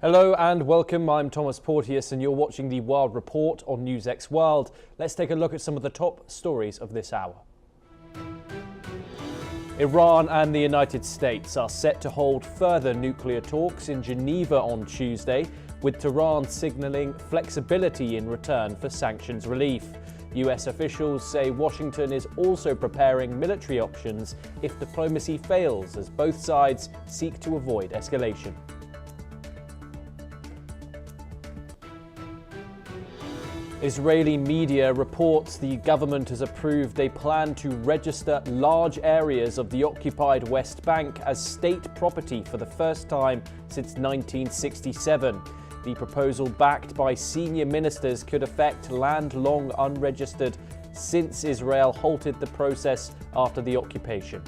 Hello and welcome, I'm Thomas Porteous and you're watching the World Report on NewsX World. Let's take a look at some of the top stories of this hour. Iran and the United States are set to hold further nuclear talks in Geneva on Tuesday, with Tehran signalling flexibility in return for sanctions relief. US officials say Washington is also preparing military options if diplomacy fails, as both sides seek to avoid escalation. Israeli media reports the government has approved a plan to register large areas of the occupied West Bank as state property for the first time since 1967. The proposal, backed by senior ministers, could affect land long unregistered since Israel halted the process after the occupation.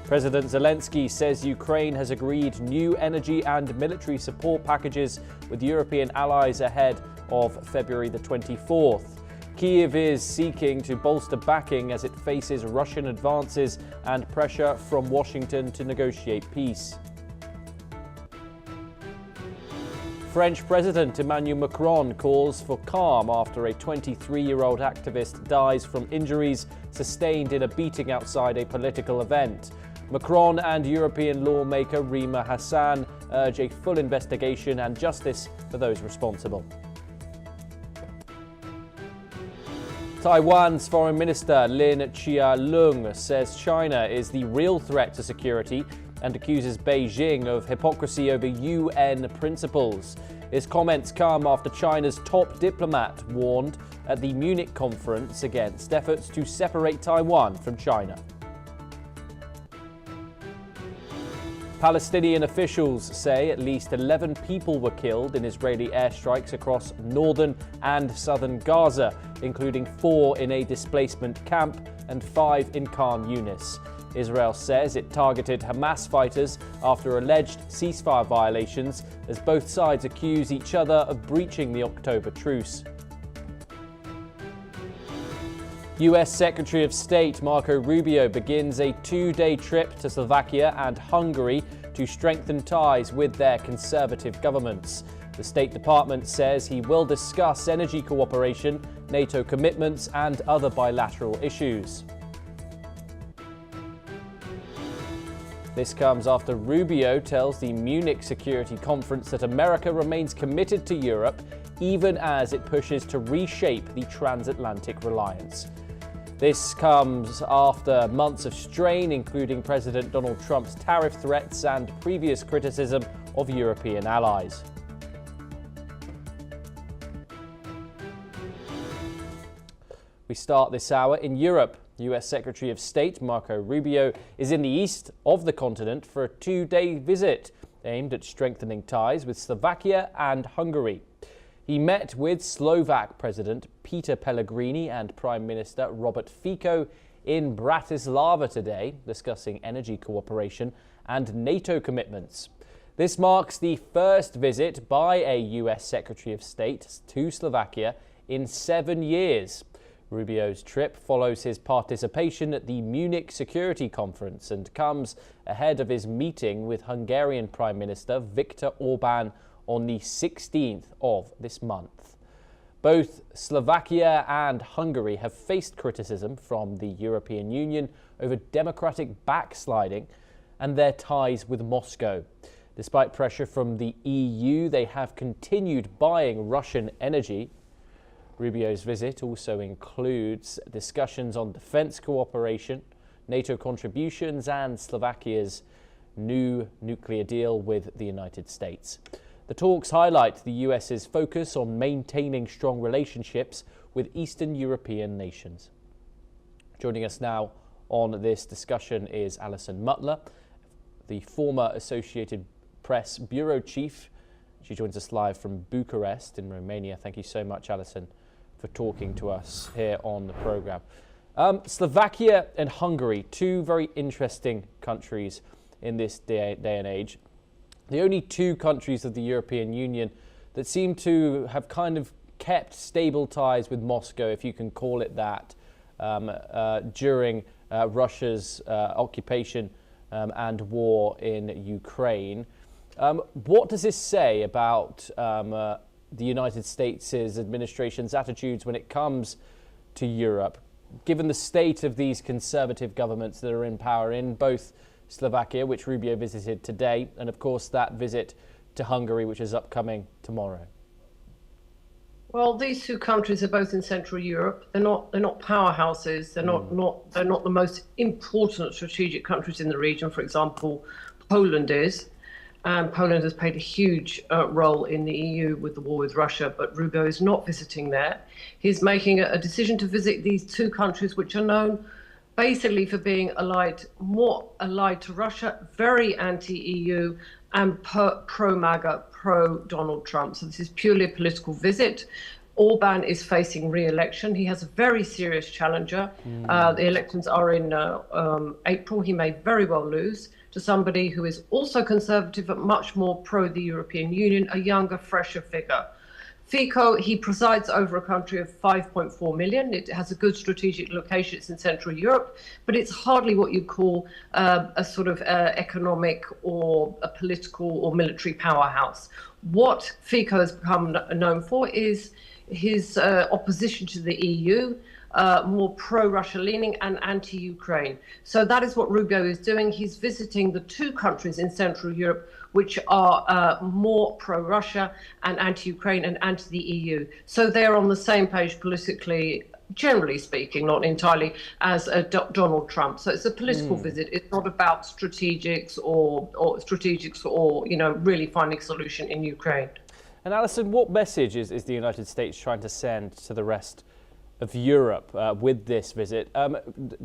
President Zelensky says Ukraine has agreed new energy and military support packages with European allies ahead of February the 24th. Kyiv is seeking to bolster backing as it faces Russian advances and pressure from Washington to negotiate peace. French President Emmanuel Macron calls for calm after a 23-year-old activist dies from injuries sustained in a beating outside a political event. Macron and European lawmaker Rima Hassan urge a full investigation and justice for those responsible. Taiwan's Foreign Minister Lin Chia-lung says China is the real threat to security and accuses Beijing of hypocrisy over UN principles. His comments come after China's top diplomat warned at the Munich conference against efforts to separate Taiwan from China. Palestinian officials say at least 11 people were killed in Israeli airstrikes across northern and southern Gaza, including 4 in a displacement camp and 5 in Khan Yunis. Israel says it targeted Hamas fighters after alleged ceasefire violations, as both sides accuse each other of breaching the October truce. US Secretary of State Marco Rubio begins a 2-day trip to Slovakia and Hungary to strengthen ties with their conservative governments. The State Department says he will discuss energy cooperation, NATO commitments, and other bilateral issues. This comes after Rubio tells the Munich Security Conference that America remains committed to Europe, even as it pushes to reshape the transatlantic alliance. This comes after months of strain, including President Donald Trump's tariff threats and previous criticism of European allies. We start this hour in Europe. US Secretary of State Marco Rubio is in the east of the continent for a 2-day visit aimed at strengthening ties with Slovakia and Hungary. He met with Slovak President Peter Pellegrini and Prime Minister Robert Fico in Bratislava today, discussing energy cooperation and NATO commitments. This marks the first visit by a US Secretary of State to Slovakia in 7 years. Rubio's trip follows his participation at the Munich Security Conference and comes ahead of his meeting with Hungarian Prime Minister Viktor Orbán on the 16th of this month. Both Slovakia and Hungary have faced criticism from the European Union over democratic backsliding and their ties with Moscow. Despite pressure from the EU, they have continued buying Russian energy. Rubio's visit also includes discussions on defense cooperation, NATO contributions, and Slovakia's new nuclear deal with the United States. The talks highlight the US's focus on maintaining strong relationships with Eastern European nations. Joining us now on this discussion is Alison Mutler, the former Associated Press Bureau Chief. She joins us live from Bucharest in Romania. Thank you so much, Alison, for talking to us here on the program. Slovakia and Hungary, two very interesting countries in this day and age. The only two countries of the European Union that seem to have kind of kept stable ties with Moscow, if you can call it that, during Russia's occupation and war in Ukraine. What does this say about the United States' administration's attitudes when it comes to Europe, given the state of these conservative governments that are in power in both Slovakia, which Rubio visited today, and of course that visit to Hungary, which is upcoming tomorrow? Well, these two countries are both in Central Europe. They're not powerhouses. They're not the most important strategic countries in the region. For example, Poland is. And Poland has played a huge role in the EU with the war with Russia, but Rubio is not visiting there. He's making a decision to visit these two countries, which are known basically for being more allied to Russia, very anti-EU, and pro-MAGA, pro-Donald Trump. So this is purely a political visit. Orban is facing re-election. He has a very serious challenger. The elections are in April. He may very well lose to somebody who is also conservative but much more pro the European Union, a younger, fresher figure. Fico, he presides over a country of 5.4 million. It has a good strategic location. It's in Central Europe, but it's hardly what you'd call a sort of economic or a political or military powerhouse. What Fico has become known for is his opposition to the EU, more pro-Russia leaning and anti-Ukraine. So that is what Rubio is doing. He's visiting the two countries in Central Europe which are more pro-Russia and anti-Ukraine and anti-the EU. So they're on the same page politically, generally speaking, not entirely, as Donald Trump. So it's a political visit. It's not about strategics or really finding a solution in Ukraine. And Alison, what message is the United States trying to send to the rest of Europe with this visit?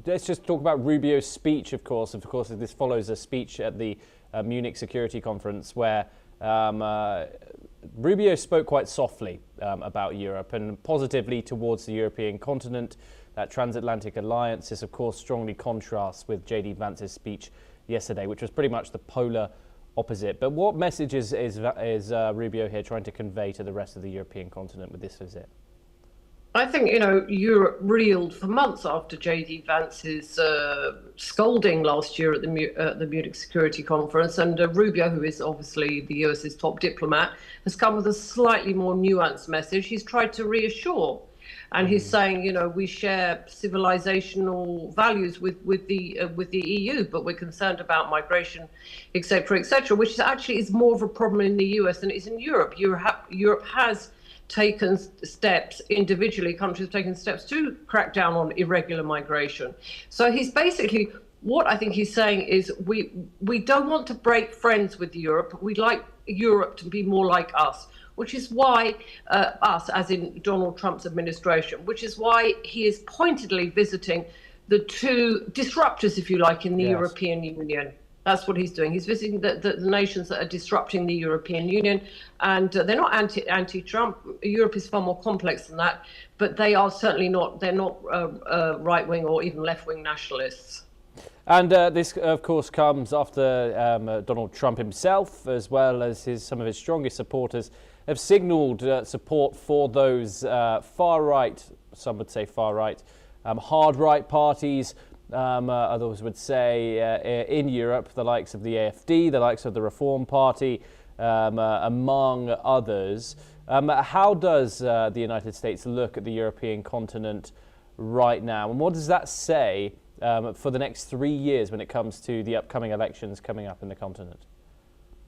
Let's just talk about Rubio's speech, of course. Of course, this follows a speech at the Munich Security Conference where Rubio spoke quite softly about Europe and positively towards the European continent. That transatlantic alliance is, of course, strongly contrasts with J.D. Vance's speech yesterday, which was pretty much the polar opposite. But what message is Rubio here trying to convey to the rest of the European continent with this visit? I think, Europe reeled for months after J.D. Vance's scolding last year at the Munich Security Conference. And Rubio, who is obviously the US's top diplomat, has come with a slightly more nuanced message. He's tried to reassure. And he's saying, we share civilizational values with the EU, but we're concerned about migration, et cetera, which is more of a problem in the US than it is in Europe. Europe has taken steps individually, countries have taken steps to crack down on irregular migration. So he's basically, what I think he's saying is we don't want to break friends with Europe. We'd like Europe to be more like us, which is why us, as in Donald Trump's administration, which is why he is pointedly visiting the two disruptors, if you like, in the European Union. That's what he's doing. He's visiting the nations that are disrupting the European Union, and they're not anti-Trump. Europe is far more complex than that, but they are certainly not. They're not right-wing or even left-wing nationalists. And this, of course, comes after Donald Trump himself, as well as some of his strongest supporters, have signalled support for those far-right, some would say far-right, hard-right parties. Others would say in Europe, the likes of the AfD, the likes of the Reform Party, among others. How does the United States look at the European continent right now? And what does that say for the next 3 years when it comes to the upcoming elections coming up in the continent?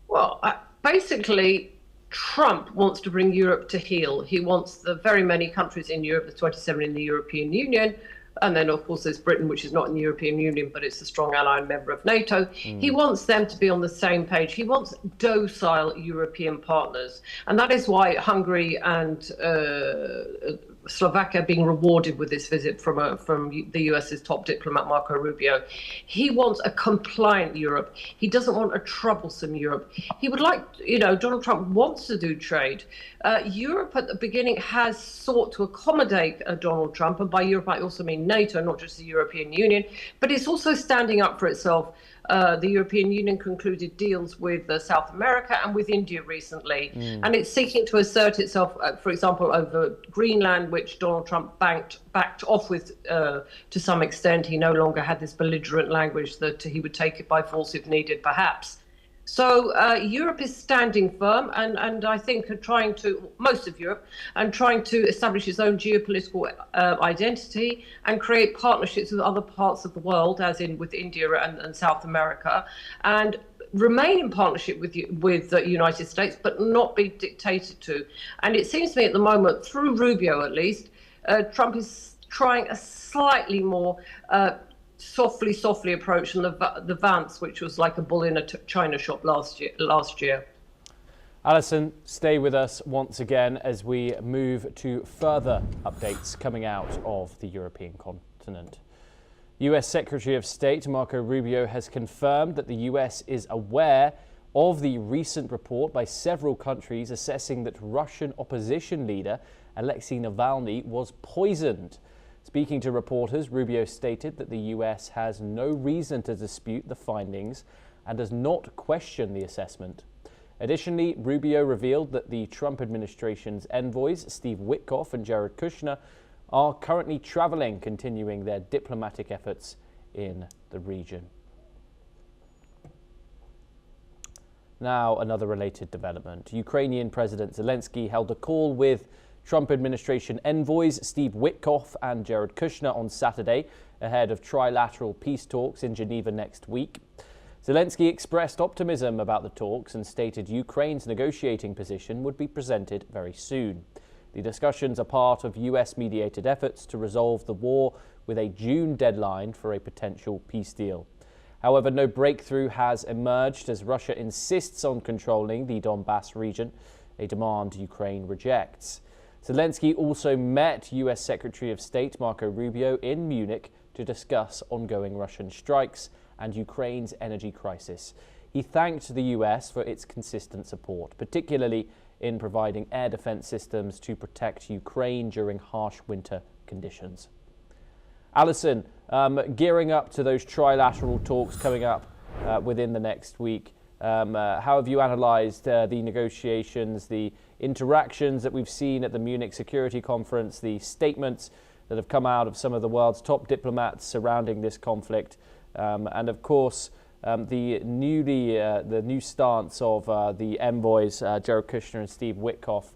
Well, basically, Trump wants to bring Europe to heel. He wants the very many countries in Europe, the 27 in the European Union, and then, of course, there's Britain, which is not in the European Union, but it's a strong ally and member of NATO. He wants them to be on the same page. He wants docile European partners. And that is why Hungary and Slovakia are being rewarded with this visit from the US's top diplomat, Marco Rubio. He wants a compliant Europe. He doesn't want a troublesome Europe. He would like, Donald Trump wants to do trade. Europe at the beginning has sought to accommodate Donald Trump, and by Europe I also mean NATO, not just the European Union, but it's also standing up for itself the European Union concluded deals with South America and with India recently. And it's seeking to assert itself, for example, over Greenland, which Donald Trump backed off with to some extent. He no longer had this belligerent language that he would take it by force if needed, perhaps. So Europe is standing firm, and I think most of Europe, and trying to establish its own geopolitical identity and create partnerships with other parts of the world, as in with India and South America, and remain in partnership with the United States, but not be dictated to. And it seems to me at the moment, through Rubio at least, Trump is trying a slightly more softly approach than the Vance, which was like a bull in a china shop last year. Alison, stay with us once again as we move to further updates coming out of the European continent. US Secretary of State Marco Rubio has confirmed that the US is aware of the recent report by several countries assessing that Russian opposition leader Alexei Navalny was poisoned. Speaking to reporters, Rubio stated that the US has no reason to dispute the findings and does not question the assessment. Additionally, Rubio revealed that the Trump administration's envoys, Steve Witkoff and Jared Kushner, are currently traveling, continuing their diplomatic efforts in the region. Now, another related development. Ukrainian President Zelensky held a call with Trump administration envoys Steve Witkoff and Jared Kushner on Saturday ahead of trilateral peace talks in Geneva next week. Zelensky expressed optimism about the talks and stated Ukraine's negotiating position would be presented very soon. The discussions are part of US-mediated efforts to resolve the war with a June deadline for a potential peace deal. However, no breakthrough has emerged as Russia insists on controlling the Donbass region, a demand Ukraine rejects. Zelensky also met US Secretary of State Marco Rubio in Munich to discuss ongoing Russian strikes and Ukraine's energy crisis. He thanked the US for its consistent support, particularly in providing air defense systems to protect Ukraine during harsh winter conditions. Alison, gearing up to those trilateral talks coming up within the next week, how have you analysed the negotiations, the interactions that we've seen at the Munich Security Conference, the statements that have come out of some of the world's top diplomats surrounding this conflict, and of course the new stance of the envoys Jared Kushner and Steve Witkoff,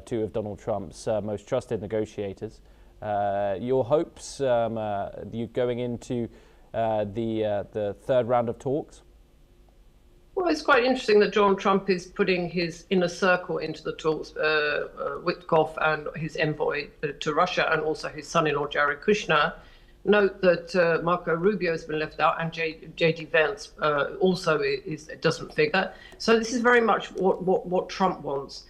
two of Donald Trump's most trusted negotiators. Your hopes you going into the third round of talks? Well, it's quite interesting that Donald Trump is putting his inner circle into the talks, Witkoff and his envoy to Russia, and also his son-in-law, Jared Kushner. Note that Marco Rubio has been left out, and J.D. Vance also doesn't figure. So this is very much what Trump wants.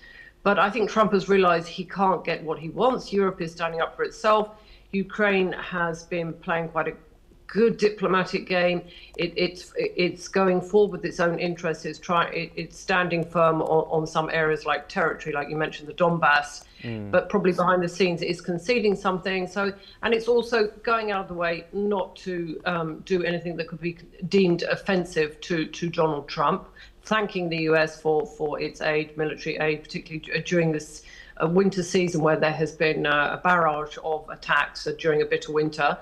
But I think Trump has realized he can't get what he wants. Europe is standing up for itself. Ukraine has been playing quite a good diplomatic game. It's going forward with its own interests. It's standing firm on some areas like territory, like you mentioned, the Donbass. But probably behind the scenes, it is conceding something. So, and it's also going out of the way not to do anything that could be deemed offensive to Donald Trump. Thanking the US for its aid, military aid, particularly during this winter season where there has been a barrage of attacks during a bitter winter.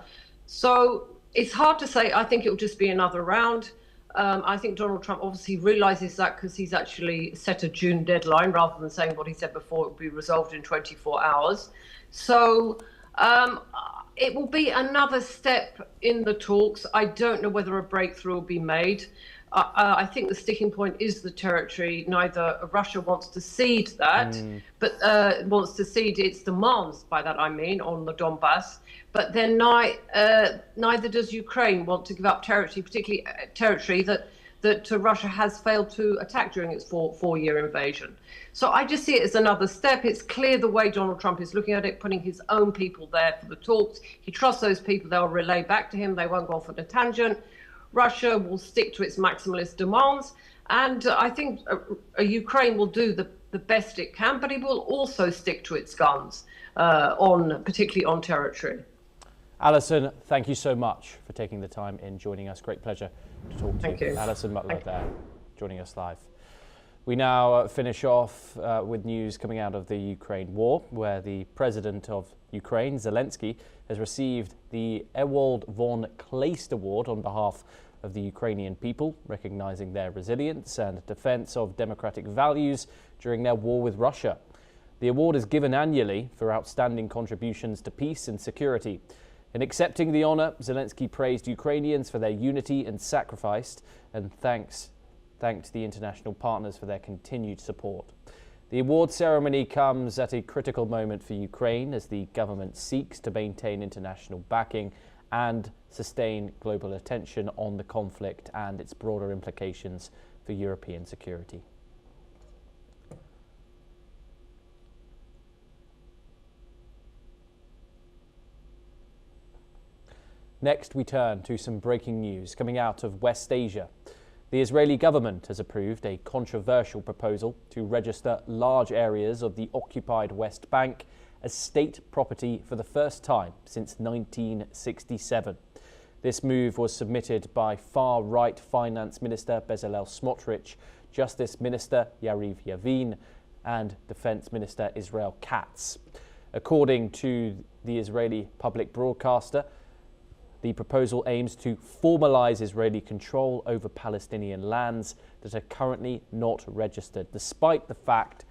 So it's hard to say. I think it will just be another round. I think Donald Trump obviously realizes that because he's actually set a June deadline rather than saying what he said before, it will be resolved in 24 hours. So it will be another step in the talks. I don't know whether a breakthrough will be made. I think the sticking point is the territory. Neither Russia wants to cede that, but wants to cede its demands, by that I mean, on the Donbass. But then neither does Ukraine want to give up territory, particularly territory that Russia has failed to attack during its four-year invasion. So I just see it as another step. It's clear the way Donald Trump is looking at it, putting his own people there for the talks. He trusts those people. They'll relay back to him. They won't go off on a tangent. Russia will stick to its maximalist demands, and I think Ukraine will do the best it can, but it will also stick to its guns, particularly on territory. Alison, thank you so much for taking the time in joining us. Great pleasure to talk to Thank you. you. Alison Butler there, joining us live. We now finish off with news coming out of the Ukraine war, where the president of Ukraine, Zelensky, has received the Ewald von Kleist Award on behalf of the Ukrainian people, recognizing their resilience and defense of democratic values during their war with Russia. The award is given annually for outstanding contributions to peace and security. In accepting the honor, Zelensky praised Ukrainians for their unity and sacrifice and thanked the international partners for their continued support. The award ceremony comes at a critical moment for Ukraine as the government seeks to maintain international backing and sustain global attention on the conflict and its broader implications for European security. Next, we turn to some breaking news coming out of West Asia. The Israeli government has approved a controversial proposal to register large areas of the occupied West Bank as state property for the first time since 1967. This move was submitted by far-right Finance Minister Bezalel Smotrich, Justice Minister Yariv Yavin, and Defense Minister Israel Katz. According to the Israeli public broadcaster, the proposal aims to formalize Israeli control over Palestinian lands that are currently not registered, despite the fact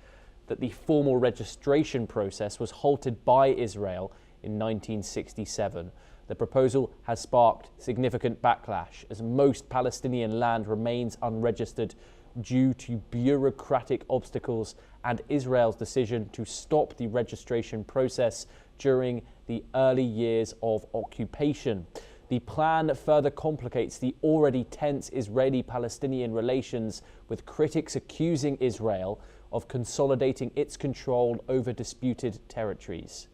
that the formal registration process was halted by Israel in 1967. The proposal has sparked significant backlash as most Palestinian land remains unregistered due to bureaucratic obstacles and Israel's decision to stop the registration process during the early years of occupation. The plan further complicates the already tense Israeli-Palestinian relations, with critics accusing Israel of consolidating its control over disputed territories.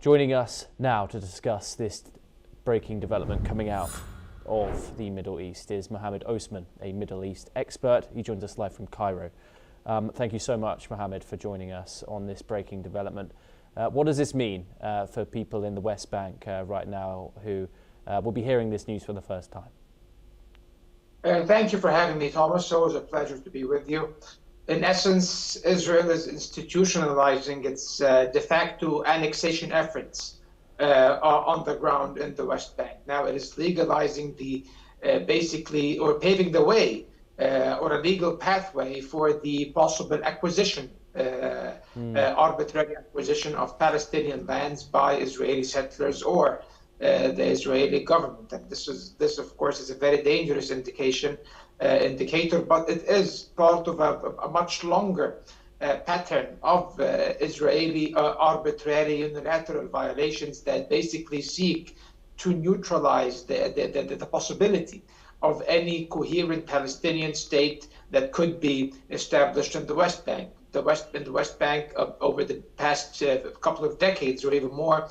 Joining us now to discuss this breaking development coming out of the Middle East is Mohammed Osman, a Middle East expert. He joins us live from Cairo. Thank you so much, Mohammed, for joining us on this breaking development. What does this mean for people in the West Bank right now who will be hearing this news for the first time? Thank you for having me, Thomas. It's always a pleasure to be with you. In essence, Israel is institutionalizing its de facto annexation efforts on the ground in the West Bank. Now it is legalizing the basically, or paving the way or a legal pathway for the possible acquisition arbitrary acquisition of Palestinian lands by Israeli settlers or the Israeli government. And this of course is a very dangerous indicator, but it is part of a much longer pattern of Israeli arbitrary unilateral violations that basically seek to neutralize the possibility of any coherent Palestinian state that could be established in the West Bank. In the West Bank over the past couple of decades or even more,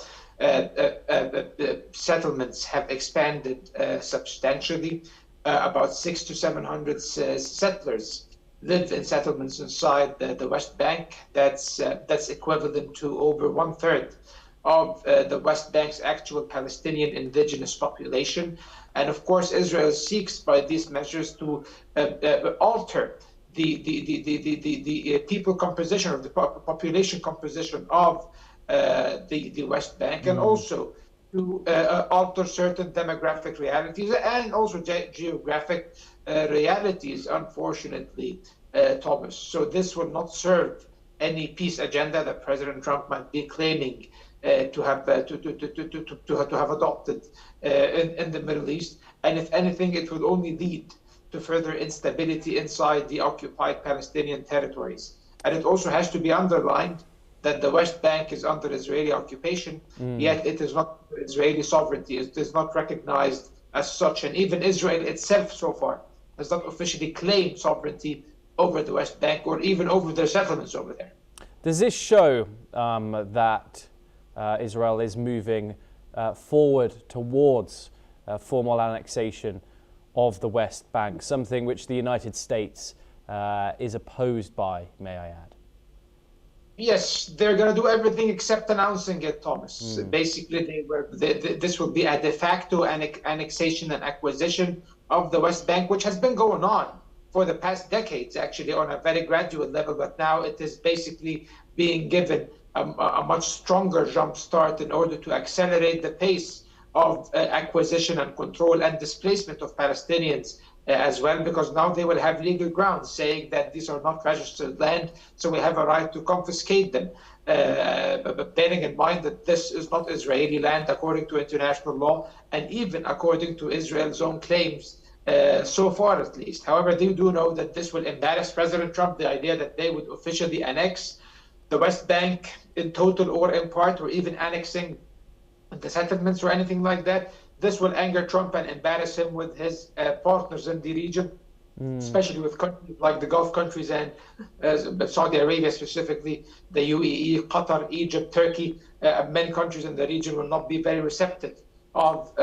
settlements have expanded substantially. About 600 to 700 settlers live in settlements inside the West Bank. That's equivalent to over 1/3 of the West Bank's actual Palestinian indigenous population. And of course, Israel seeks by these measures to alter the people composition, or the population composition of the West Bank, and also to alter certain demographic realities and also geographic realities, unfortunately, Thomas. So this will not serve any peace agenda that President Trump might be claiming to have adopted in the Middle East. And if anything, it will only lead to further instability inside the occupied Palestinian territories. And it also has to be underlined that the West Bank is under Israeli occupation, yet it is not Israeli sovereignty. It is not recognized as such. And even Israel itself so far has not officially claimed sovereignty over the West Bank or even over their settlements over there. Does this show that Israel is moving forward towards formal annexation of the West Bank, something which the United States is opposed by, may I add? Yes, they're going to do everything except announcing it, Thomas. Basically, this will be a de facto annexation and acquisition of the West Bank, which has been going on for the past decades, actually, on a very gradual level. But now it is basically being given a much stronger jump start in order to accelerate the pace of acquisition and control and displacement of Palestinians as well, because now they will have legal grounds saying that these are not registered land, so we have a right to confiscate them. But bearing in mind that this is not Israeli land according to international law, and even according to Israel's own claims, so far at least. However, they do know that this will embarrass President Trump, the idea that they would officially annex the West Bank in total or in part, or even annexing the settlements or anything like that. This will anger Trump and embarrass him with his partners in the region, especially with countries like the Gulf countries and Saudi Arabia specifically, the UAE, Qatar, Egypt, Turkey. Many countries in the region will not be very receptive of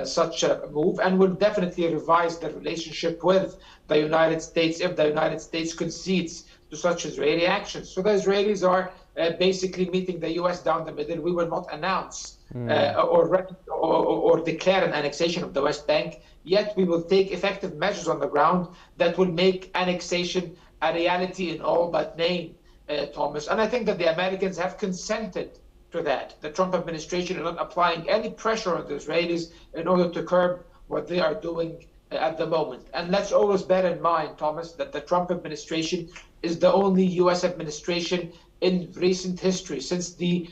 such a move, and will definitely revise the relationship with the United States if the United States concedes to such Israeli actions. So the Israelis are basically meeting the U.S. down the middle. We will not announce or declare an annexation of the West Bank, yet we will take effective measures on the ground that will make annexation a reality in all but name, Thomas. And I think that the Americans have consented to that. The Trump administration is not applying any pressure on the Israelis in order to curb what they are doing at the moment. And let's always bear in mind, Thomas, that the Trump administration is the only U.S. administration in recent history, since the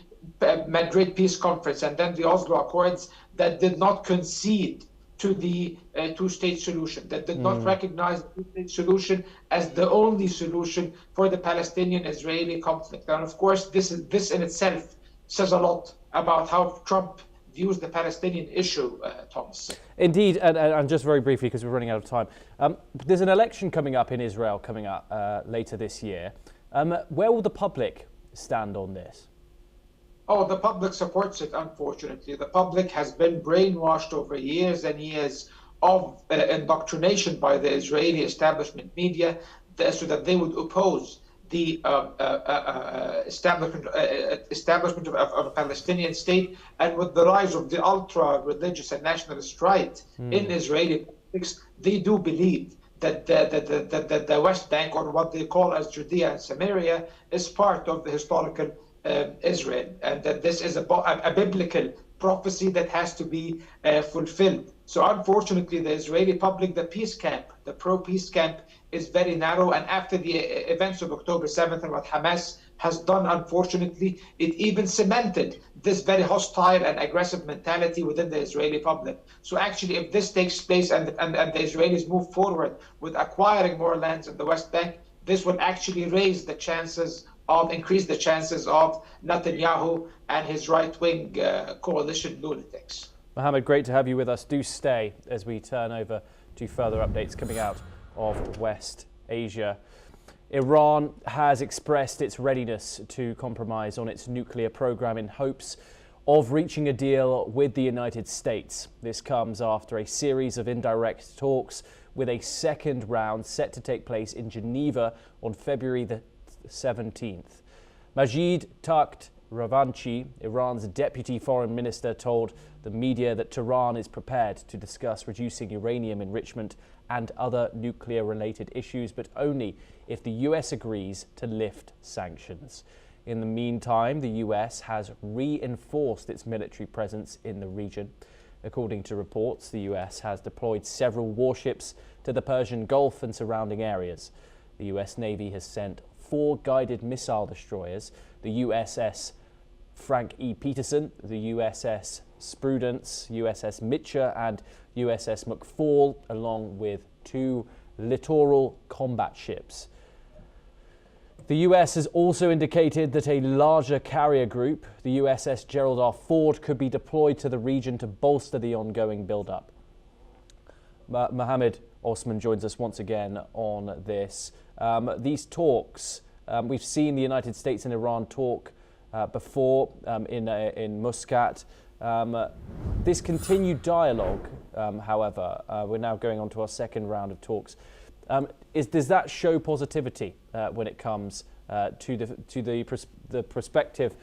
Madrid Peace Conference and then the Oslo Accords, that did not concede to the two-state solution, that did not recognize the two-state solution as the only solution for the Palestinian-Israeli conflict. And of course, this in itself says a lot about how Trump views the Palestinian issue, Thomas. Indeed, and just very briefly, because we're running out of time, there's an election coming up in Israel later this year. Where will the public stand on this? Oh, the public supports it, unfortunately. The public has been brainwashed over years and years of indoctrination by the Israeli establishment media so that they would oppose the establishment of a Palestinian state. And with the rise of the ultra-religious and nationalist right in Israeli politics, they do believe that the West Bank, or what they call as Judea and Samaria, is part of the historical Israel, and that this is a biblical prophecy that has to be fulfilled. So unfortunately, the Israeli public, the peace camp, the pro-peace camp, is very narrow. And after the events of October 7th and what Hamas has done, unfortunately, it even cemented this very hostile and aggressive mentality within the Israeli public. So actually, if this takes place and the Israelis move forward with acquiring more lands in the West Bank, this will actually increase the chances of Netanyahu and his right-wing coalition lunatics. Mohammed, great to have you with us. Do stay as we turn over to further updates coming out of West Asia. Iran has expressed its readiness to compromise on its nuclear program in hopes of reaching a deal with the United States. This comes after a series of indirect talks, with a second round set to take place in Geneva on February the 17th. Majid Takht-Ravanchi, Iran's deputy foreign minister, told the media that Tehran is prepared to discuss reducing uranium enrichment and other nuclear-related issues, but only if the US agrees to lift sanctions. In the meantime, the US has reinforced its military presence in the region. According to reports, the US has deployed several warships to the Persian Gulf and surrounding areas. The US Navy has sent 4 guided missile destroyers, the USS Frank E. Peterson, the USS Prudence, USS Mitchell, and USS McFall, along with 2 littoral combat ships. The US has also indicated that a larger carrier group, the USS Gerald R. could be deployed to the region to bolster the ongoing build-up. Mohammed Osman joins us once again on this. These talks, we've seen the United States and Iran talk before in Muscat. This continued dialogue, however, we're now going on to our second round of talks. Does that show positivity when it comes the perspective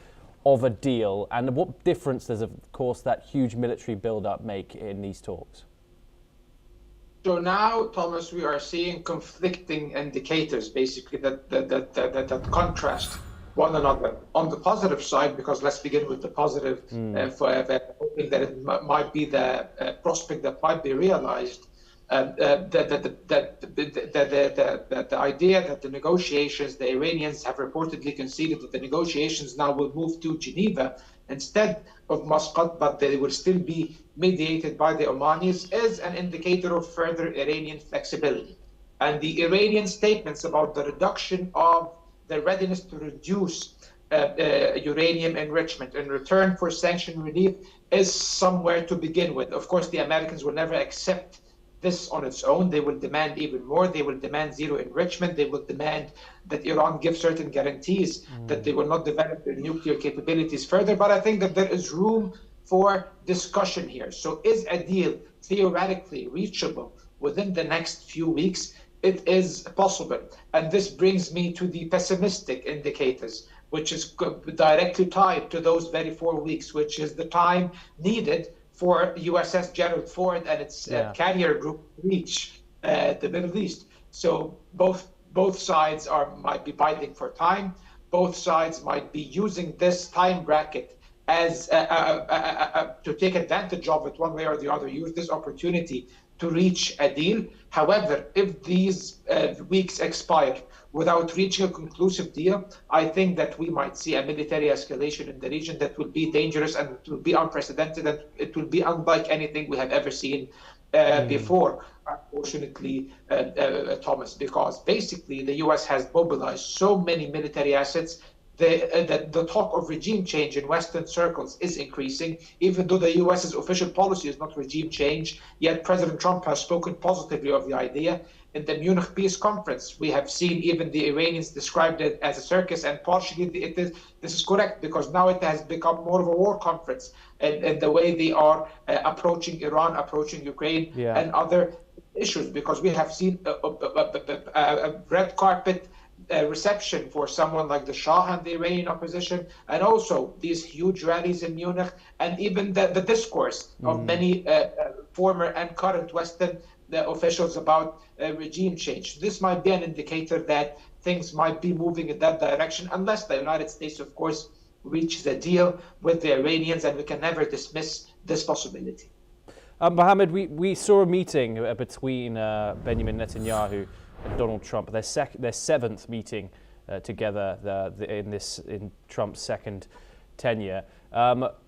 of a deal? And what difference does, of course, that huge military build-up make in these talks? So now, Thomas, we are seeing conflicting indicators, basically, that contrast one another. On the positive side, because let's begin with the positive, hoping that it might be the prospect that might be realized, the idea that the negotiations, the Iranians have reportedly conceded that the negotiations now will move to Geneva instead of Muscat, but they will still be mediated by the Omanis, is an indicator of further Iranian flexibility. And the Iranian statements about the reduction of the readiness to reduce uranium enrichment in return for sanction relief is somewhere to begin with. Of course, the Americans will never accept this on its own. They will demand even more. They will demand zero enrichment. They will demand that Iran give certain guarantees that they will not develop their nuclear capabilities further. But I think that there is room for discussion here. So is a deal theoretically reachable within the next few weeks? It is possible. And this brings me to the pessimistic indicators, which is directly tied to those very 4 weeks, which is the time needed for USS Gerald R and its carrier group to reach the Middle East. So both sides might be fighting for time. Both sides might be using this time bracket as to take advantage of it one way or the other, use this opportunity to reach a deal. However, if these weeks expire without reaching a conclusive deal, I think that we might see a military escalation in the region that will be dangerous and it will be unprecedented and it will be unlike anything we have ever seen before, unfortunately, Thomas, because basically the U.S. has mobilized so many military assets. The talk of regime change in Western circles is increasing, even though the U.S.'s official policy is not regime change, yet President Trump has spoken positively of the idea. In the Munich Peace Conference, we have seen even the Iranians described it as a circus, and partially this is correct because now it has become more of a war conference and the way they are approaching Iran, approaching Ukraine and other issues, because we have seen a red carpet reception for someone like the Shah and the Iranian opposition, and also these huge rallies in Munich, and even the discourse of many former and current Western officials about regime change. This might be an indicator that things might be moving in that direction, unless the United States, of course, reaches a deal with the Iranians, and we can never dismiss this possibility. Mohammed, we saw a meeting between Benjamin Netanyahu and Donald Trump, their seventh meeting together in Trump's second tenure.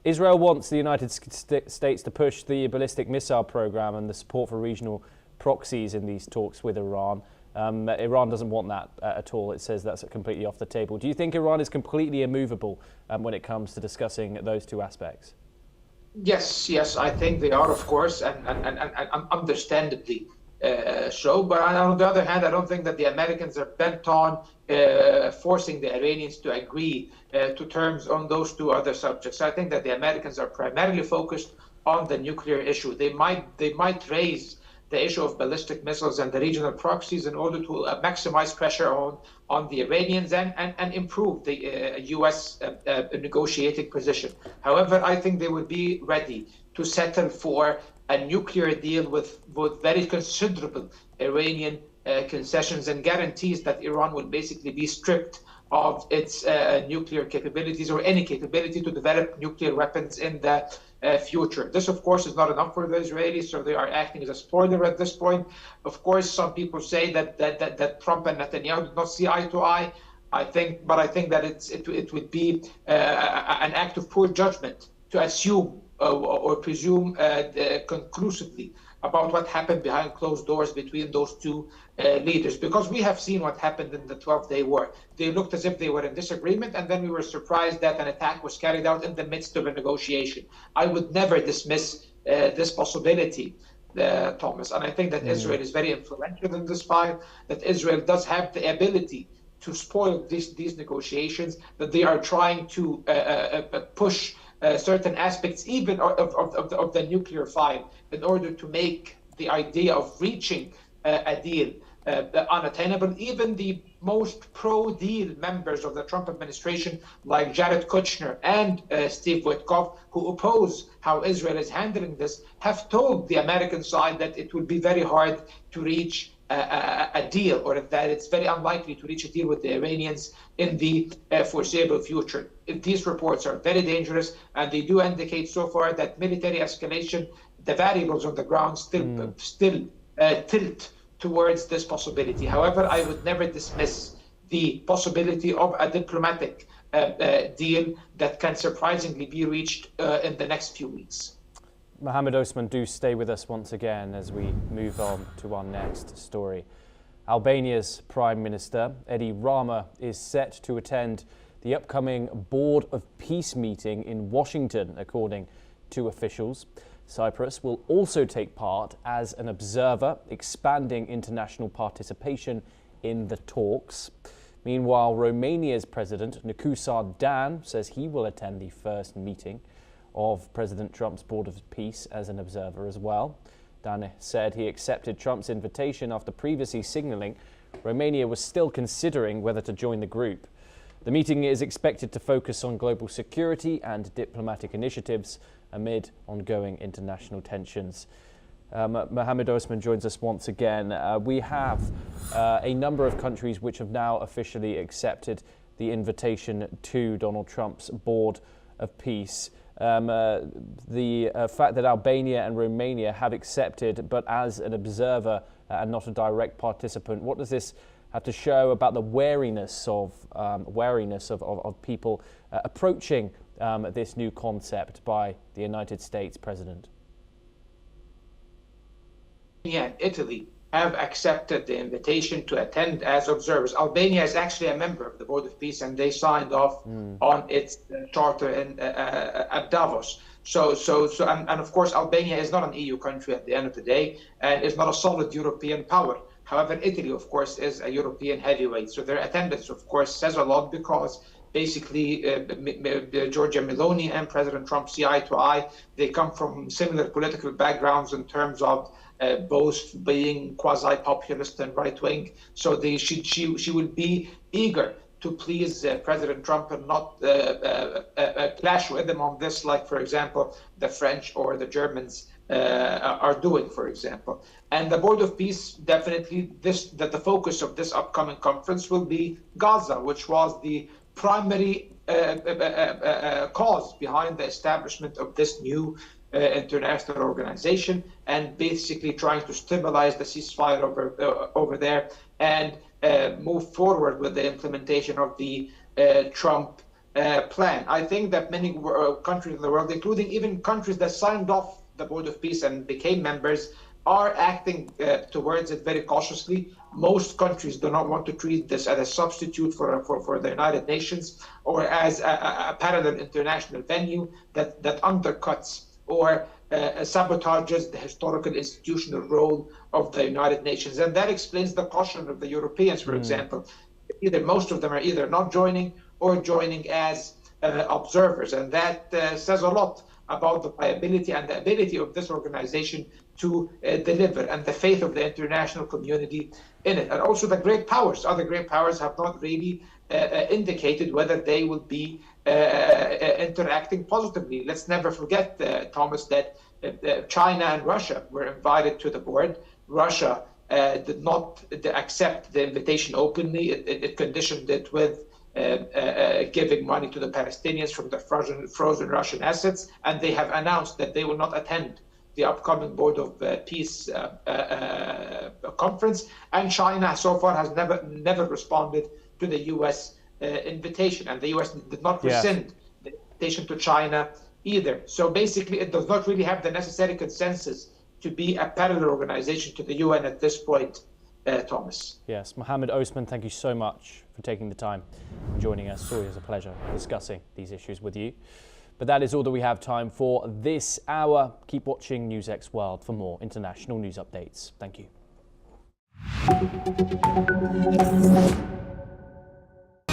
Israel wants the United States to push the ballistic missile program and the support for regional proxies in these talks with Iran. Iran doesn't want that at all. It says that's completely off the table. Do you think Iran is completely immovable when it comes to discussing those two aspects? Yes, I think they are, of course, and understandably so. But on the other hand, I don't think that the Americans are bent on forcing the Iranians to agree to terms on those two other subjects. I think that the Americans are primarily focused on the nuclear issue. They might raise the issue of ballistic missiles and the regional proxies in order to maximize pressure on the Iranians and improve the U.S. Negotiating position. However, I think they would be ready to settle for a nuclear deal with very considerable Iranian concessions and guarantees that Iran will basically be stripped of its nuclear capabilities or any capability to develop nuclear weapons in the future. This, of course, is not enough for the Israelis, so they are acting as a spoiler at this point. Of course, some people say that Trump and Netanyahu did not see eye to eye. I think that it would be an act of poor judgment to assume or presume conclusively about what happened behind closed doors between those two leaders, because we have seen what happened in the 12-day war. They looked as if they were in disagreement, and then we were surprised that an attack was carried out in the midst of a negotiation. I would never dismiss this possibility, Thomas, and I think that Israel is very influential in this file, that Israel does have the ability to spoil these negotiations, that they are trying to push certain aspects even of the nuclear file in order to make the idea of reaching a deal unattainable. Even the most pro-deal members of the Trump administration, like Jared Kushner and Steve Witkoff, who oppose how Israel is handling this, have told the American side that it will be very hard to reach a deal, or that it's very unlikely to reach a deal with the Iranians in the foreseeable future. These reports are very dangerous, and they do indicate so far that military escalation, the variables on the ground still tilt towards this possibility. However, I would never dismiss the possibility of a diplomatic deal that can surprisingly be reached in the next few weeks. Mohammed Osman, do stay with us once again as we move on to our next story. Albania's Prime Minister, Edi Rama, is set to attend the upcoming Board of Peace meeting in Washington, according to officials. Cyprus will also take part as an observer, expanding international participation in the talks. Meanwhile, Romania's President, Nicusar Dan, says he will attend the first meeting of President Trump's Board of Peace as an observer as well. Dan said he accepted Trump's invitation after previously signalling Romania was still considering whether to join the group. The meeting is expected to focus on global security and diplomatic initiatives amid ongoing international tensions. Mohammed Osman joins us once again. We have a number of countries which have now officially accepted the invitation to Donald Trump's Board of Peace. The fact that Albania and Romania have accepted, but as an observer and not a direct participant, what does this have to show about the wariness of people approaching this new concept by the United States president? Yeah, Italy have accepted the invitation to attend as observers. Albania is actually a member of the Board of Peace, and they signed off on its charter at Davos. And of course, Albania is not an EU country at the end of the day, and is not a solid European power. However, Italy, of course, is a European heavyweight. So their attendance, of course, says a lot, because basically Giorgia Meloni and President Trump see eye to eye. They come from similar political backgrounds in terms of both being quasi-populist and right-wing. So she would be eager to please President Trump and not clash with him on this, like, for example, the French or the Germans are doing, for example. And the Board of Peace, definitely that the focus of this upcoming conference will be Gaza, which was the primary cause behind the establishment of this new international organization, and basically trying to stabilize the ceasefire over there and move forward with the implementation of the Trump plan. I think that many countries in the world, including even countries that signed off the Board of Peace and became members, are acting towards it very cautiously. Most countries do not want to treat this as a substitute for the United Nations, or as a parallel international venue that undercuts or sabotages the historical institutional role of the United Nations. And that explains the caution of the Europeans, for example. Most of them are either not joining or joining as observers. And that says a lot about the viability and the ability of this organization to deliver, and the faith of the international community in it. And also the great powers. Other great powers have not really indicated whether they will be interacting positively. Let's never forget, Thomas, that China and Russia were invited to the board. Russia did not accept the invitation openly. It conditioned it with giving money to the Palestinians from the frozen Russian assets, and they have announced that they will not attend the upcoming Board of Peace conference. And China so far has never responded to the U.S. Invitation, and the U.S. did not rescind the invitation to China either. So basically, it does not really have the necessary consensus to be a parallel organization to the UN at this point, Thomas. Yes, Mohammed Osman, thank you so much for taking the time and joining us. It's always a pleasure discussing these issues with you. But that is all that we have time for this hour. Keep watching NewsX World for more international news updates. Thank you.